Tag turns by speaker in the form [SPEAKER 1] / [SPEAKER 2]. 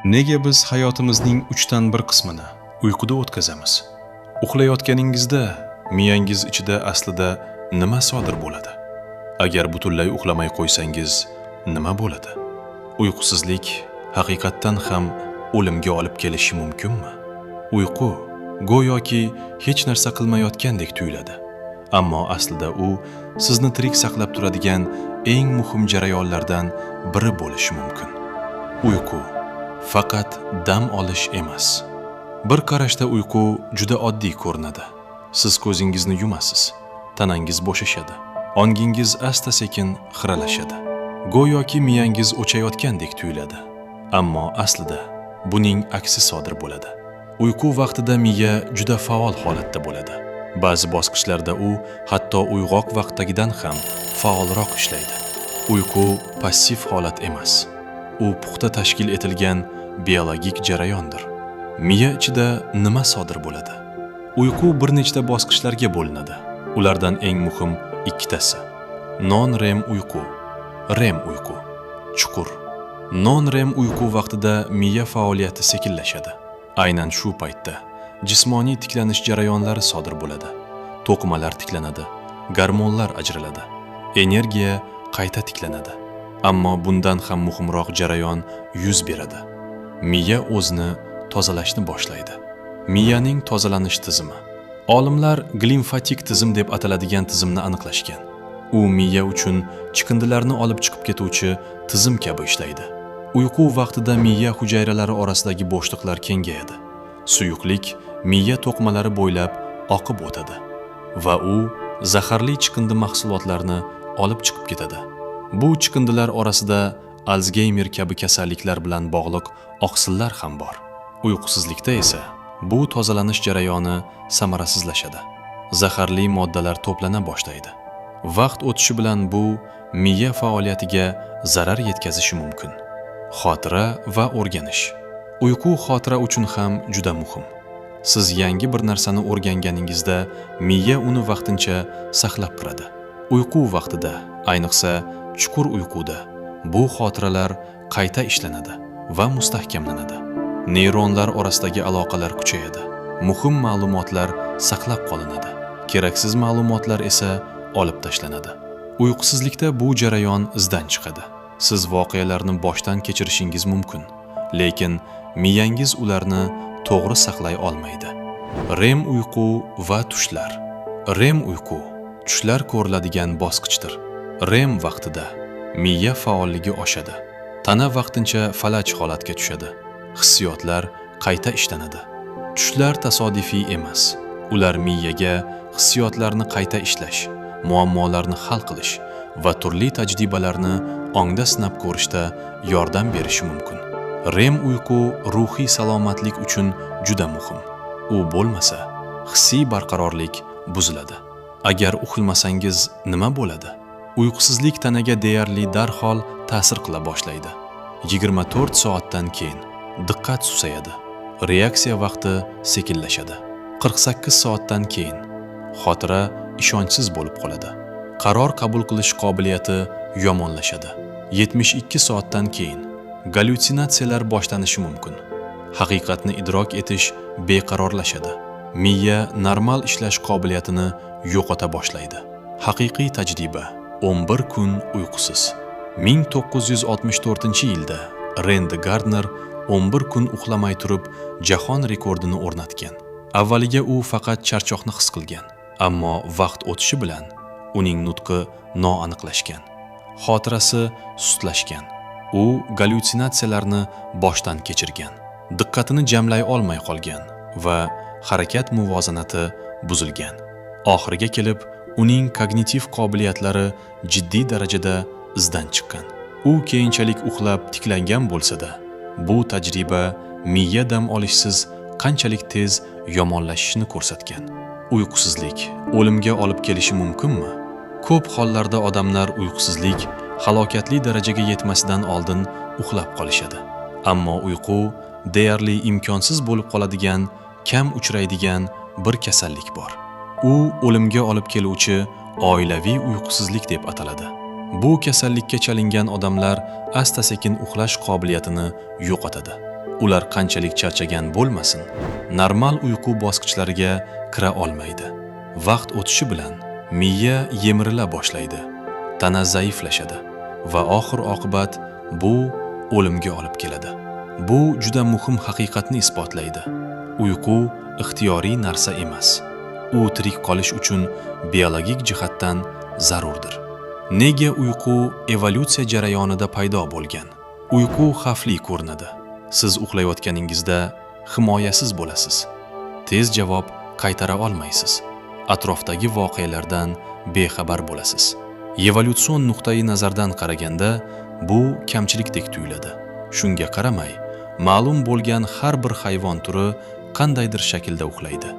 [SPEAKER 1] Nega biz hayotimizning 3dan 1 qismini uyquda o'tkazamiz? Uxlayotganingizda miyangiz ichida aslida nima sodir bo'ladi? Agar butunlay uxlamay qo'ysangiz nima bo'ladi? Uyqusizlik haqiqatdan ham o'limga olib kelishi mumkinmi? Uyqu go'yoki hech narsa qilmayotgandek tuyuladi. Ammo aslida u sizni tirik saqlab turadigan eng muhim jarayonlardan biri bo'lishi mumkin. Uyqu faqat dam olish emas. Bir qarashda uyqu juda oddiy ko'rinadi. Siz ko'zingizni yumasiz, tanangiz bo'shashadi, ongingiz asta-sekin xiralashadi. Go'yoki miyangiz o'chayotgandek tuyuladi. Ammo aslida buning aksi sodir bo'ladi. Uyqu vaqtida miya juda faol holatda bo'ladi. Ba'zi bosqichlarda u hatto uyg'oq vaqtdagidan ham faolroq ishlaydi. Uyqu passiv holat emas. U puxta tashkil etilgan biologik jarayondir. Miya ichida nima sodir bo'ladi? Uyqu bir nechta bosqichlarga bo'linadi. Ulardan eng muhim ikkitasi: non-REM uyqu, REM uyqu. Chuqur non-REM uyqu vaqtida miya faoliyati sekinlashadi. Aynan shu paytda jismoniy tiklanish jarayonlari sodir bo'ladi. To'qimalar tiklanadi, gormonlar ajraladi, energiya qayta tiklanadi. Ammo bundan ham muhimroq jarayon yuz beradi. Miya o'zini tozalashni boshlaydi. Miyaning tozalanish tizimi. Olimlar glimfatik tizim deb ataladigan tizimni aniqlashgan. U miya uchun chiqindilarni olib chiqib ketuvchi tizim kabi ishlaydi. Uyqu vaqtida miya hujayralari orasidagi bo'shliqlar kengayadi. Suyuqlik miya to'qimalari bo'ylab oqib o'tadi va u zaharli chiqindi mahsulotlarni olib chiqib ketadi. Bu chiqindilar orasida Alzgeymer kabi kasalliklar bilan bog'liq oqsillar ham bor. Uyqusizlikda esa bu tozalanish jarayoni samarasizlashadi. Zaharli moddalar to'plana boshlaydi. Vaqt o'tishi bilan bu miya faoliyatiga zarar yetkazishi mumkin. Xotira va o'rganish. Uyqu xotira uchun ham juda muhim. Siz yangi bir narsani o'rganganingizda miya uni vaqtincha saqlab turadi. Uyqu vaqtida, ayniqsa chuqur uyquda, bu xotiralar qayta ishlanadi va mustahkamlanadi. Neyronlar orasidagi aloqalar kuchayadi. Muhim ma'lumotlar saqlab qolinadi. Keraksiz ma'lumotlar esa olib tashlanadi. Uyqusizlikda bu jarayon izdan chiqadi. Siz voqealarni boshdan kechirishingiz mumkin, lekin miyangiz ularni to'g'ri saqlay olmaydi. REM uyqu va tushlar. REM uyqu tushlar ko'riladigan bosqichdir. REM vaqtida miya faolligi oshadi. Tana vaqtincha falaj holatga tushadi. Hissiyotlar qayta ishlanadi. Tushlar tasodifiy emas. Ular miyaga hissiyotlarni qayta ishlash, muammolarni hal qilish va turli tajribalarni ongda sinab ko'rishda yordam berishi mumkin. REM uyqu ruhiy salomatlik uchun juda muhim. U bo'lmasa, hissiy barqarorlik buziladi. Agar uxlamasangiz nima bo'ladi? Uyqusizlik tanaga deyarli darhol ta'sir qila boshlaydi. 24 soatdan keyin diqqat susayadi. Reaksiya vaqti sekinlashadi. 48 soatdan keyin xotira ishonchsiz bo'lib qoladi. Qaror qabul qilish qobiliyati yomonlashadi. 72 soatdan keyin gallyutsinatsiyalar boshlanishi mumkin. Haqiqatni idrok etish beqarorlashadi. Miya normal ishlash qobiliyatini yo'qota boshlaydi. Haqiqiy tajriba: 11 kun uyqusiz. 1964-yilda Randy Gardner 11 kun uxlamay turib jahon rekordini o'rnatgan. Avvaliga u faqat charchoqni his qilgan, ammo vaqt o'tishi bilan uning nutqi noaniqlashgan, xotirasi sustlashgan. U gallyutsinatsiyalarni boshdan kechirgan, diqqatini jamlay olmay qolgan va harakat muvozanati buzilgan. Oxiriga kelib uning kognitiv qobiliyatlari jiddiy darajada izdan chiqqan. U keyinchalik uxlab tiklangan bo'lsa-da, bu tajriba miya dam olishsiz qanchalik tez yomonlashishini ko'rsatgan. Uyqusizlik o'limga olib kelishi mumkinmi? Ko'p hollarda odamlar uyqusizlik halokatli darajaga yetmasidan oldin uxlab qolishadi. Ammo uyqu deyarli imkonsiz bo'lib qoladigan, kam uchraydigan bir kasallik bor. U o'limga olib keluvchi oilaviy uyqusizlik deb ataladi. Bu kasallikka chalingan odamlar asta-sekin uxlash qobiliyatini yo'qotadi. Ular qanchalik charchagan bo'lmasin, normal uyqu bosqichlariga kira olmaydi. Vaqt o'tishi bilan miya yemirila boshlaydi, tana zaiflashadi va oxir-oqibat bu o'limga olib keladi. Bu juda muhim haqiqatni isbotlaydi. Uyqu ixtiyoriy narsa emas. U tirik qolish uchun biologik jihatdan zarurdir. Nega uyqu evolyutsiya jarayonida paydo bo'lgan? Uyqu xavfli ko'rinadi. Siz uxlayotganingizda himoyasiz bo'lasiz. Tez javob qaytara olmaysiz. Atrofdagi voqealardan bexabar bo'lasiz. Evolyutsion nuqtai nazardan qaraganda bu kamchilikdek tuyuladi. Shunga qaramay, ma'lum bo'lgan har bir hayvon turi qandaydir shaklda uxlaydi.